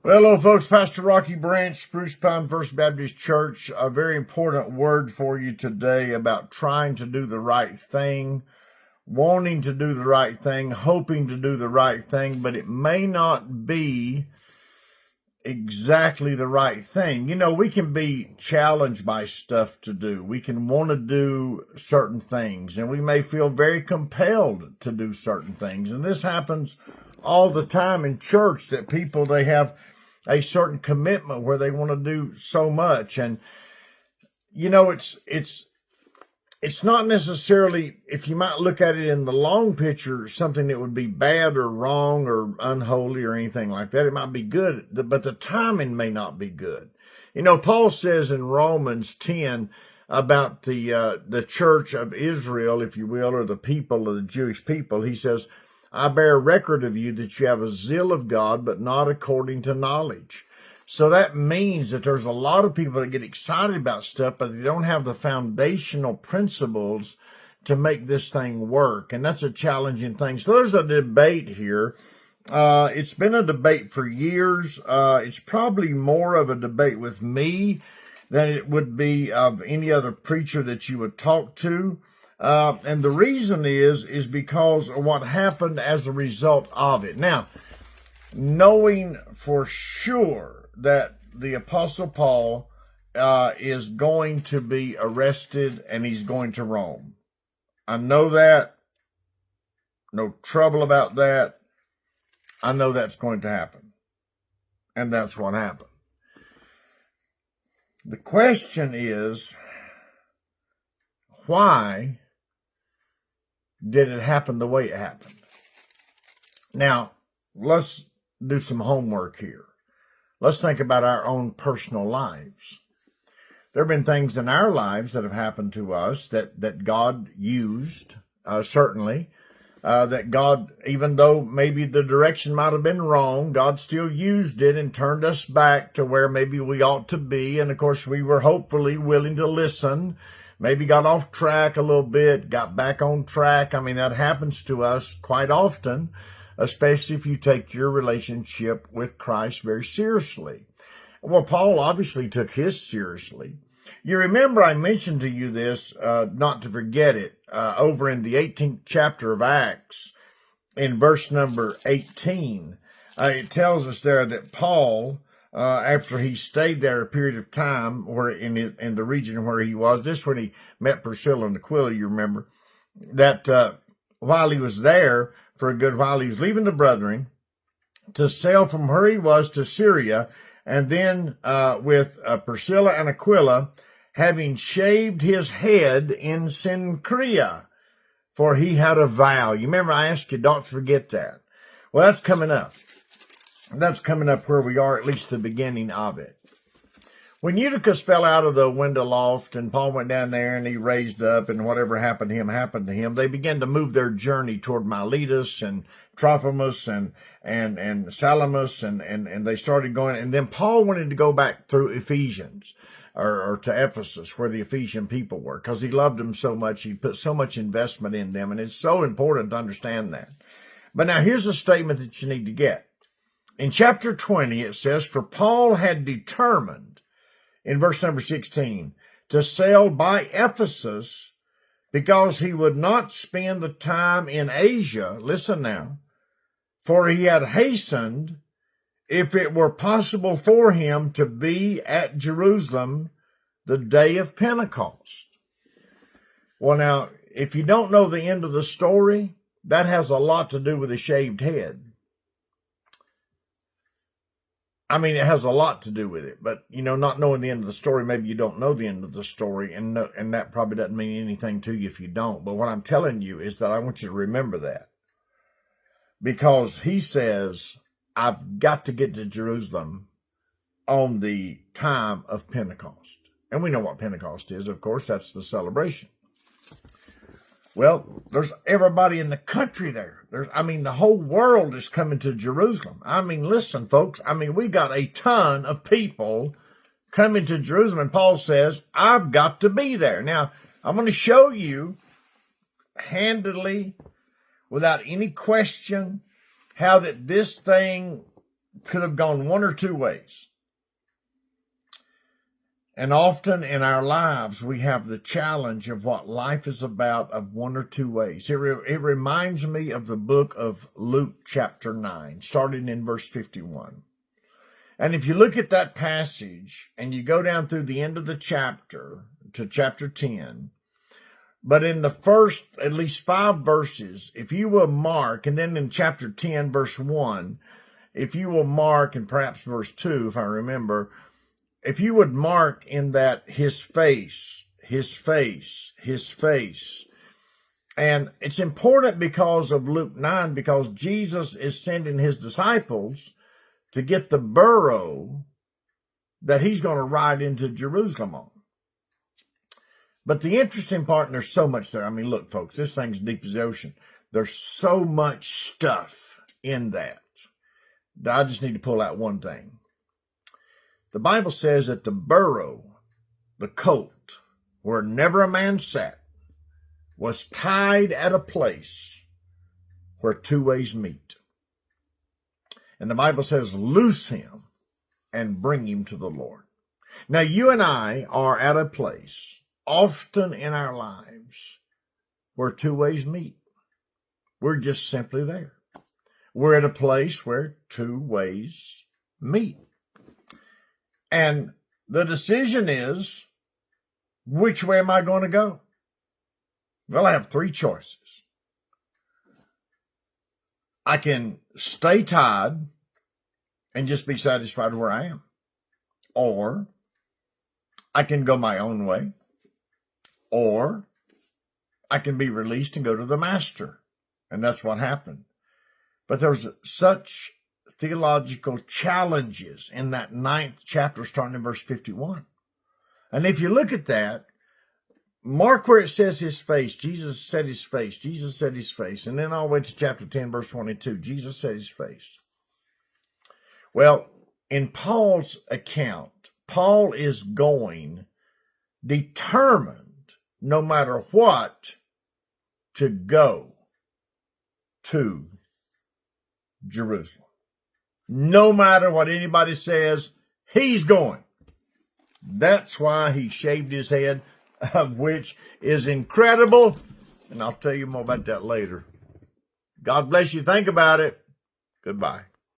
Well, hello, folks. Pastor Rocky Branch, Spruce Pine First Baptist Church. A very important word for you today about trying to do the right thing, wanting to do the right thing, hoping to do the right thing, but it may not be exactly the right thing. You know, we can be challenged by stuff to do. We can want to do certain things, and we may feel very compelled to do certain things. And this happens all the time in church, that people, they have a certain commitment where they want to do so much. And, you know, it's not necessarily, if you might look at it in the long picture, something that would be bad or wrong or unholy or anything like that. It might be good, but the timing may not be good. You know, Paul says in Romans 10 about the church of Israel, if you will, or the people of the Jewish people. He says, I bear record of you that you have a zeal of God, but not according to knowledge. So that means that there's a lot of people that get excited about stuff, but they don't have the foundational principles to make this thing work. And that's a challenging thing. So there's a debate here. It's been a debate for years. It's probably more of a debate with me than it would be of any other preacher that you would talk to. And the reason is because of what happened as a result of it. Now, knowing for sure that the Apostle Paul is going to be arrested and he's going to Rome. I know that. No trouble about that. I know that's going to happen. And that's what happened. The question is, why did it happen the way it happened? Now, let's do some homework here. Let's think about our own personal lives. There have been things in our lives that have happened to us that God used, certainly. That God, even though maybe the direction might have been wrong, God still used it and turned us back to where maybe we ought to be. And of course, we were hopefully willing to listen. Maybe got off track a little bit, got back on track. I mean, that happens to us quite often, especially if you take your relationship with Christ very seriously. Well, Paul obviously took his seriously. You remember I mentioned to you this, not to forget it, over in the 18th chapter of Acts, in verse number 18. It tells us there that Paul, after he stayed there a period of time, where in the region where he was, this when he met Priscilla and Aquila, you remember, that while he was there for a good while, he was leaving the brethren to sail from where he was to Syria, and then with Priscilla and Aquila, having shaved his head in Cenchrea, for he had a vow. You remember I asked you, don't forget that. Well, that's coming up. That's coming up where we are, at least the beginning of it. When Eutychus fell out of the window loft and Paul went down there and he raised up and whatever happened to him, they began to move their journey toward Miletus and Trophimus and Salamis and they started going. And then Paul wanted to go back through Ephesians or to Ephesus where the Ephesian people were, because he loved them so much. He put so much investment in them, and it's so important to understand that. But now here's a statement that you need to get. In chapter 20, it says, for Paul had determined, in verse number 16, to sail by Ephesus because he would not spend the time in Asia. Listen now. For he had hastened, if it were possible for him, to be at Jerusalem the day of Pentecost. Well, now, if you don't know the end of the story, that has a lot to do with a shaved head. I mean, it has a lot to do with it, but, you know, not knowing the end of the story, maybe you don't know the end of the story, and that probably doesn't mean anything to you if you don't. But what I'm telling you is that I want you to remember that, because he says, I've got to get to Jerusalem on the time of Pentecost. And we know what Pentecost is, of course. That's the celebration. Well, there's everybody in the country there. The whole world is coming to Jerusalem. I mean, listen, folks. I mean, we got a ton of people coming to Jerusalem. And Paul says, I've got to be there. Now, I'm going to show you handedly, without any question, how that this thing could have gone one or two ways. And often in our lives, we have the challenge of what life is about of one or two ways. It reminds me of the book of Luke chapter 9, starting in verse 51. And if you look at that passage and you go down through the end of the chapter to chapter 10, but in the first at least 5 verses, if you will mark, and then in chapter 10, verse 1, if you will mark, and perhaps verse 2, if I remember, if you would mark in that his face, his face, his face. And it's important because of Luke 9, because Jesus is sending his disciples to get the burro that he's going to ride into Jerusalem on. But the interesting part, and there's so much there. I mean, look, folks, this thing's deep as the ocean. There's so much stuff in that I just need to pull out one thing. The Bible says that the burro, the colt, where never a man sat, was tied at a place where two ways meet. And the Bible says, loose him and bring him to the Lord. Now, you and I are at a place, often in our lives, where two ways meet. We're just simply there. We're at a place where two ways meet. And the decision is, which way am I going to go? Well, I have 3 choices. I can stay tied and just be satisfied where I am. Or I can go my own way. Or I can be released and go to the master. And that's what happened. But there's such theological challenges in that 9th chapter starting in verse 51. And if you look at that, mark where it says his face. Jesus said his face. Jesus said his face. And then all the way to chapter 10, verse 22. Jesus said his face. Well, in Paul's account, Paul is going determined, no matter what, to go to Jerusalem. No matter what anybody says, he's going. That's why he shaved his head, of which is incredible. And I'll tell you more about that later. God bless you. Think about it. Goodbye.